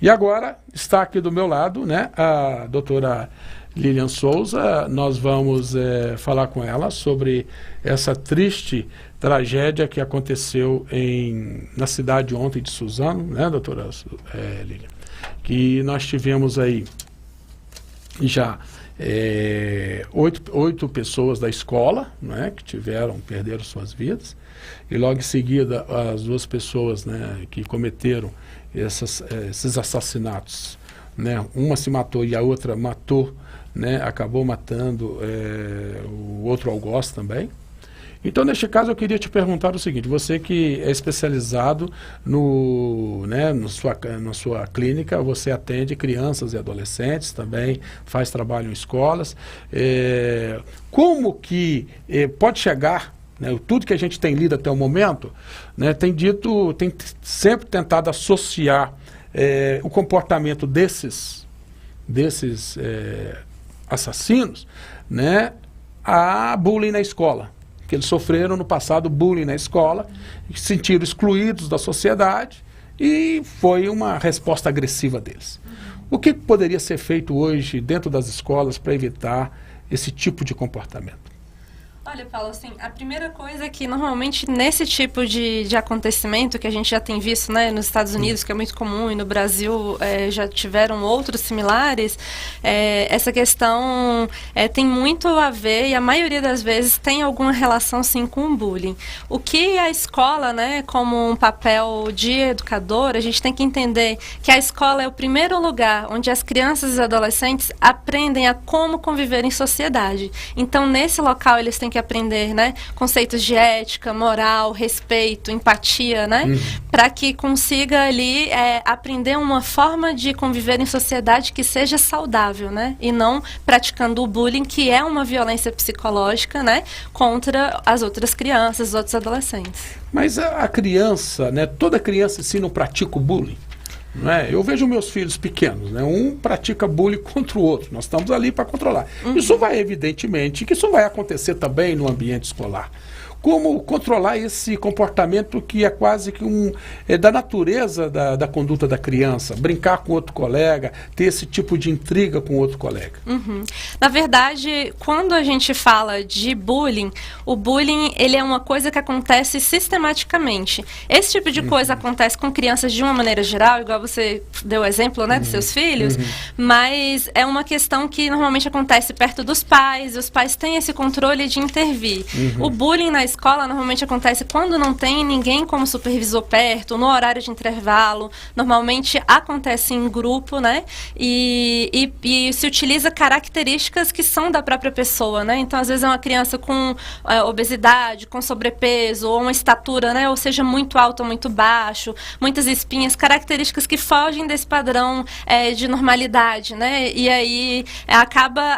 E agora está aqui do meu lado, né, a doutora Lilian Souza. Nós vamos falar com ela sobre essa triste tragédia que aconteceu na cidade ontem de Suzano, né, doutora Lilian? Que nós tivemos aí já 8 pessoas da escola, né, que perderam suas vidas, e logo em seguida as 2 pessoas, né, que cometeram esses assassinatos, né, uma se matou e a outra matou, né, acabou matando o outro algoz também. Então, neste caso, eu queria te perguntar o seguinte: você que é especializado na sua clínica, você atende crianças e adolescentes, também faz trabalho em escolas. Como que pode chegar, né, tudo que a gente tem lido até o momento, né, tem sempre tentado associar o comportamento desses assassinos, né, a bullying na escola. Que eles sofreram no passado bullying na escola, se sentiram excluídos da sociedade e foi uma resposta agressiva deles. O que poderia ser feito hoje dentro das escolas para evitar esse tipo de comportamento? Olha, Paulo, assim, a primeira coisa é que normalmente nesse tipo de acontecimento que a gente já tem visto, né, nos Estados Unidos, que é muito comum, e no Brasil já tiveram outros similares, essa questão tem muito a ver, e a maioria das vezes tem alguma relação, sim, com o bullying. O que a escola, né, como um papel de educador, a gente tem que entender que a escola é o primeiro lugar onde as crianças e adolescentes aprendem a como conviver em sociedade. Então, nesse local, eles têm que aprender, né, conceitos de ética, moral, respeito, empatia, né, para que consiga ali aprender uma forma de conviver em sociedade que seja saudável, né, e não praticando o bullying, que é uma violência psicológica, né, contra as outras crianças, os outros adolescentes. Mas a criança, né, toda criança em si não pratica o bullying? Eu vejo meus filhos pequenos, né? Um pratica bullying contra o outro. Nós estamos ali para controlar. Isso evidentemente, que isso vai acontecer também no ambiente escolar. Como controlar esse comportamento que é quase que da natureza da conduta da criança, brincar com outro colega, ter esse tipo de intriga com outro colega. Na verdade, quando a gente fala de bullying, o bullying ele é uma coisa que acontece sistematicamente. Esse tipo de coisa acontece com crianças de uma maneira geral, igual você deu o exemplo, né, dos seus filhos, mas é uma questão que normalmente acontece perto dos pais, e os pais têm esse controle de intervir. O bullying na escola normalmente acontece quando não tem ninguém como supervisor perto, no horário de intervalo, normalmente acontece em grupo, né, e se utiliza características que são da própria pessoa, né, então às vezes é uma criança com obesidade, com sobrepeso, ou uma estatura, né, ou seja, muito alto ou muito baixo, muitas espinhas, características que fogem desse padrão de normalidade, né, e aí acaba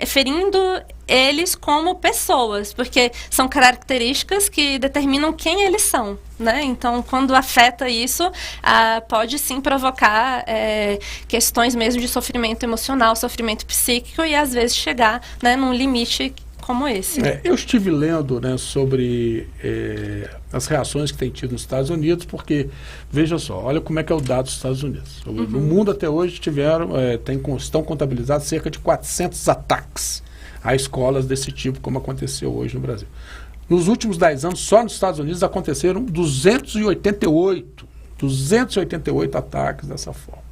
ferindo eles como pessoas, porque são características que determinam quem eles são, né? Então, quando afeta isso, pode sim provocar questões mesmo de sofrimento emocional, sofrimento psíquico e às vezes chegar, né, num limite como esse. Eu estive lendo, né, sobre as reações que tem tido nos Estados Unidos, porque, veja só, olha como é que é o dado dos Estados Unidos. No mundo até hoje estão contabilizados cerca de 400 ataques a escolas desse tipo, como aconteceu hoje no Brasil. Nos últimos 10 anos, só nos Estados Unidos aconteceram 288 ataques dessa forma.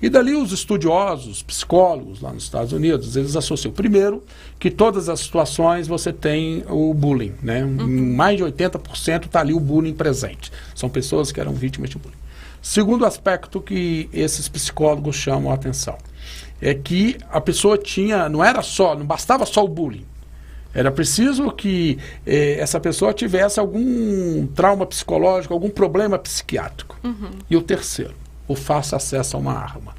E dali os estudiosos, psicólogos lá nos Estados Unidos, eles associam, primeiro, que todas as situações você tem o bullying, né? Mais de 80% está ali o bullying presente. São pessoas que eram vítimas de bullying. Segundo aspecto que esses psicólogos chamam a atenção é que a pessoa não bastava só o bullying. Era preciso que essa pessoa tivesse algum trauma psicológico, algum problema psiquiátrico. E o terceiro, o fácil acesso a uma arma.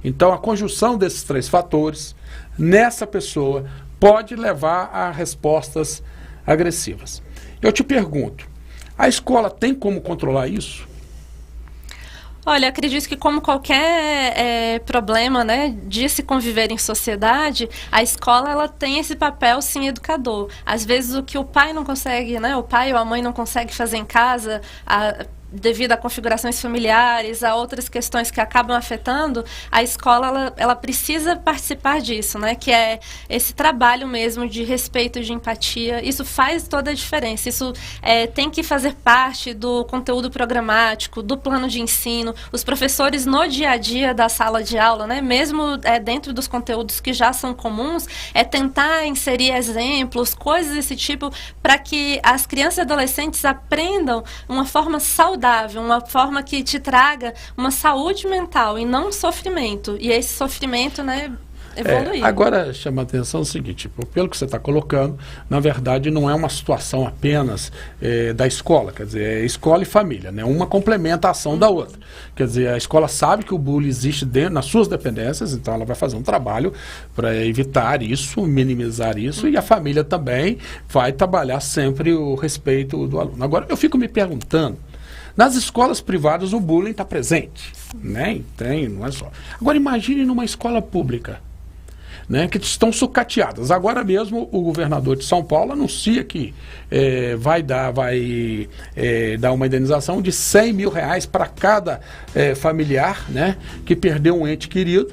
Então, a conjunção desses 3 fatores, nessa pessoa, pode levar a respostas agressivas. Eu te pergunto, a escola tem como controlar isso? Olha, acredito que como qualquer problema, né, de se conviver em sociedade, a escola ela tem esse papel, sim, educador. Às vezes o que o pai não consegue, né, o pai ou a mãe não consegue fazer em casa, devido a configurações familiares, a outras questões que acabam afetando, a escola ela precisa participar disso, né? Que é esse trabalho mesmo de respeito e de empatia. Isso faz toda a diferença. Isso tem que fazer parte do conteúdo programático, do plano de ensino. Os professores no dia a dia da sala de aula, né? Mesmo dentro dos conteúdos que já são comuns, tentar inserir exemplos, coisas desse tipo, para que as crianças e adolescentes aprendam uma forma saudável, uma forma que te traga uma saúde mental e não um sofrimento. E esse sofrimento, né, evoluir. Agora, chama a atenção o seguinte, pelo que você está colocando, na verdade não é uma situação apenas da escola, quer dizer, é escola e família, né? Uma complementa a ação da outra. Quer dizer, a escola sabe que o bullying existe nas suas dependências, então ela vai fazer um trabalho para evitar isso, minimizar isso, e a família também vai trabalhar sempre o respeito do aluno. Agora, eu fico me perguntando, nas escolas privadas o bullying está presente, né? Tem, não é só. Agora imagine numa escola pública, né, que estão sucateadas. Agora mesmo o governador de São Paulo anuncia que vai dar uma indenização de R$100 mil para cada familiar, né, que perdeu um ente querido,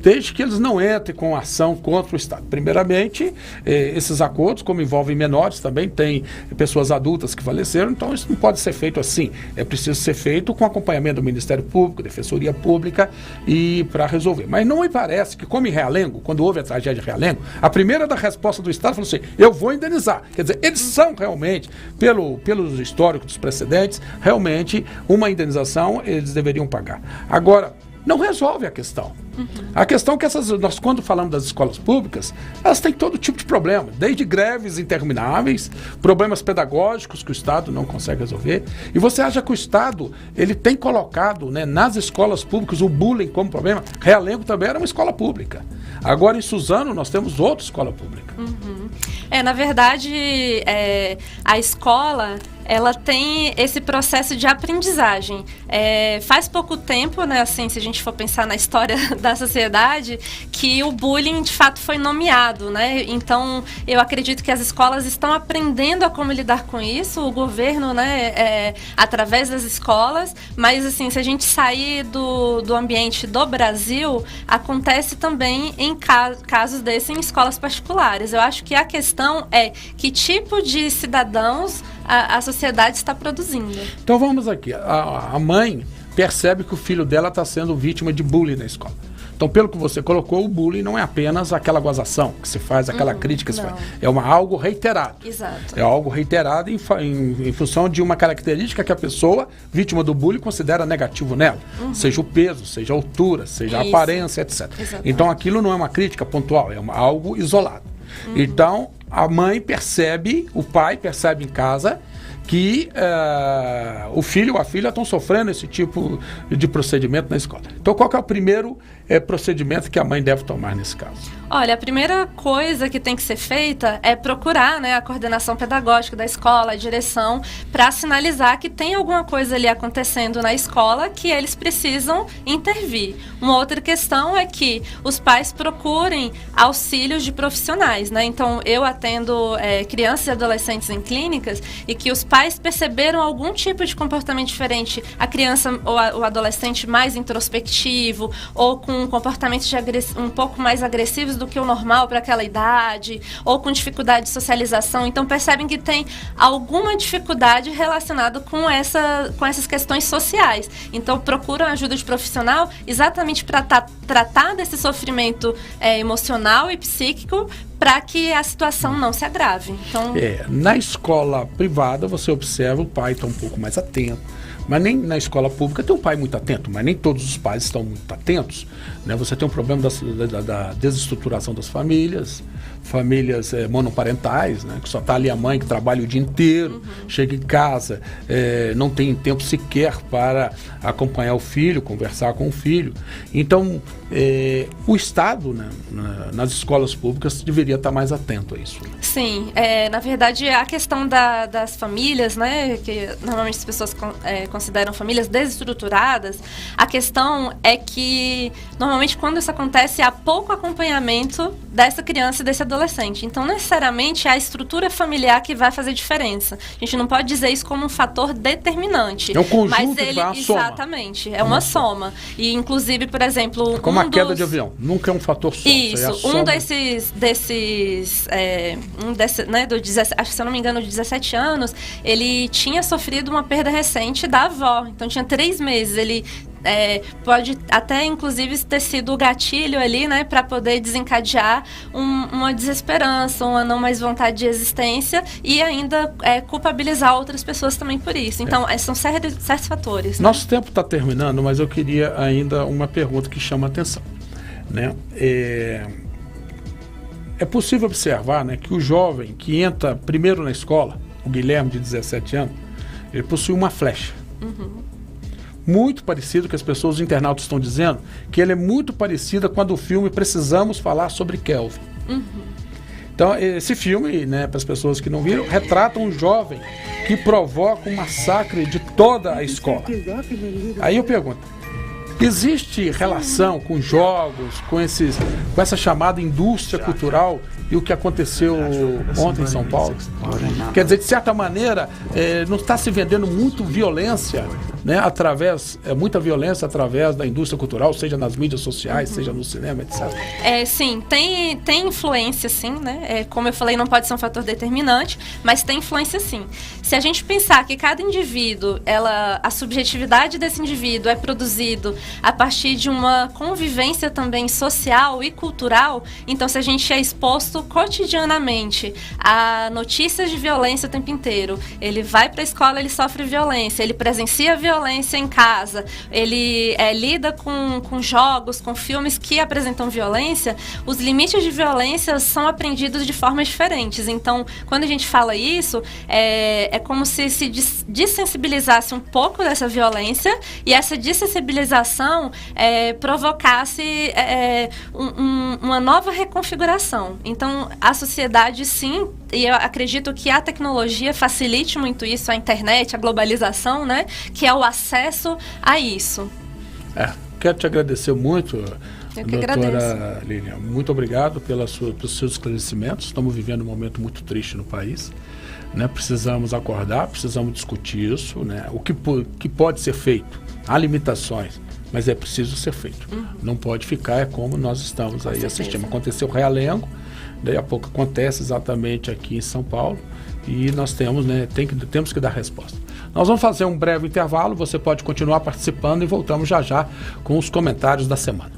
desde que eles não entrem com ação contra o Estado. Primeiramente, esses acordos, como envolvem menores, também tem pessoas adultas que faleceram, então isso não pode ser feito assim. É preciso ser feito com acompanhamento do Ministério Público, Defensoria Pública, e para resolver. Mas não me parece que, como em Realengo, quando houve a tragédia de Realengo, a primeira da resposta do Estado falou assim, eu vou indenizar. Quer dizer, eles são realmente, pelos históricos dos precedentes, realmente uma indenização eles deveriam pagar. Agora, não resolve a questão. A questão é que nós, quando falamos das escolas públicas, elas têm todo tipo de problema, desde greves intermináveis, problemas pedagógicos que o Estado não consegue resolver. E você acha que o Estado ele tem colocado, né, nas escolas públicas o bullying como problema? Realengo também era uma escola pública. Agora, em Suzano, nós temos outra escola pública. Na verdade, a escola ela tem esse processo de aprendizagem. Faz pouco tempo, né, assim, se a gente for pensar na história da sociedade, que o bullying de fato foi nomeado, né? Então, eu acredito que as escolas estão aprendendo a como lidar com isso, o governo, né, através das escolas, mas assim, se a gente sair do ambiente do Brasil, acontece também em casos desses em escolas particulares. Eu acho que a questão é que tipo de cidadãos a sociedade está produzindo. Então vamos aqui, a mãe percebe que o filho dela está sendo vítima de bullying na escola. Então, pelo que você colocou, o bullying não é apenas aquela gozação que se faz, aquela crítica que se faz. É algo reiterado. Exato. É algo reiterado em função de uma característica que a pessoa, vítima do bullying, considera negativo nela. Seja o peso, seja a altura, seja a aparência, etc. Exatamente. Então, aquilo não é uma crítica pontual, é algo isolado. Então, a mãe percebe, o pai percebe em casa que o filho ou a filha estão sofrendo esse tipo de procedimento na escola. Então, qual que é o primeiro procedimento que a mãe deve tomar nesse caso? Olha, a primeira coisa que tem que ser feita é procurar, né, a coordenação pedagógica da escola, a direção, para sinalizar que tem alguma coisa ali acontecendo na escola que eles precisam intervir. Uma outra questão é que os pais procurem auxílios de profissionais, né? Então, eu atendo crianças e adolescentes em clínicas e que os pais perceberam algum tipo de comportamento diferente, a criança ou o adolescente mais introspectivo ou com comportamentos um pouco mais agressivos do que o normal para aquela idade, ou com dificuldade de socialização. Então, percebem que tem alguma dificuldade relacionada com essas questões sociais. Então, procuram ajuda de profissional exatamente para tratar desse sofrimento emocional e psíquico, para que a situação não se agrave. Então... na escola privada, você observa o pai está um pouco mais atento, mas nem na escola pública tem um pai muito atento, mas nem todos os pais estão muito atentos, né? Você tem um problema da desestruturação das famílias monoparentais, né? Que só está ali a mãe que trabalha o dia inteiro, chega em casa, não tem tempo sequer para acompanhar o filho, conversar com o filho. Então, o Estado, né, nas escolas públicas deveria estar mais atento a isso. Sim, na verdade a questão das famílias, né, que normalmente as pessoas consideram famílias desestruturadas, a questão é que normalmente quando isso acontece há pouco acompanhamento dessa criança e desse adolescente. adolescente. Então, necessariamente, é a estrutura familiar que vai fazer diferença. A gente não pode dizer isso como um fator determinante. É um conjunto, mas que ele, vai uma soma. Exatamente, é uma soma. E, inclusive, por exemplo... É como a queda de avião, nunca é um fator só. Isso, um desses né, acho que, se eu não me engano, de 17 anos, ele tinha sofrido uma perda recente da avó. Então, tinha 3 meses. Ele pode até, inclusive, ter sido o gatilho ali, né, para poder desencadear uma desesperança, uma não mais vontade de existência e ainda culpabilizar outras pessoas também por isso. Então, são certos fatores. Nosso tempo está terminando, mas eu queria ainda uma pergunta que chama a atenção, né? É possível observar, né, que o jovem que entra primeiro na escola, o Guilherme, de 17 anos, ele possui uma flecha. Muito parecido, que as pessoas, os internautas estão dizendo, que ele é muito parecida com a do filme Precisamos Falar Sobre Kelvin. Então, esse filme, né, para as pessoas que não viram, retrata um jovem que provoca um massacre de toda a escola. Aí eu pergunto, existe relação com jogos, com essa chamada indústria cultural e o que aconteceu ontem em São Paulo? Quer dizer, de certa maneira, não está se vendendo muito violência, né, muita violência através da indústria cultural, seja nas mídias sociais, seja no cinema, etc. Sim, tem influência, sim, né? Como eu falei, não pode ser um fator determinante, mas tem influência, sim. Se a gente pensar que cada indivíduo, a subjetividade desse indivíduo é produzido a partir de uma convivência também social e cultural, então se a gente é exposto cotidianamente a notícias de violência o tempo inteiro, ele vai para a escola, ele sofre violência, ele presencia violência em casa, ele lida com jogos, com filmes que apresentam violência, os limites de violência são aprendidos de formas diferentes. Então, quando a gente fala isso, é como se dessensibilizasse um pouco dessa violência e essa dessensibilização provocasse uma nova reconfiguração. Então, a sociedade, sim, e eu acredito que a tecnologia facilite muito isso, a internet, a globalização, né, que é o acesso a isso. Quero te agradecer muito, doutora Lilian. Muito obrigado pelos seus esclarecimentos. Estamos vivendo um momento muito triste no país, né? Precisamos acordar, precisamos discutir isso, né? O que pode ser feito. Há limitações, mas é preciso ser feito. Não pode ficar como nós estamos aí assistindo. Aconteceu Realengo, daí a pouco acontece exatamente aqui em São Paulo e nós temos que dar resposta. Nós vamos fazer um breve intervalo, você pode continuar participando e voltamos já com os comentários da semana.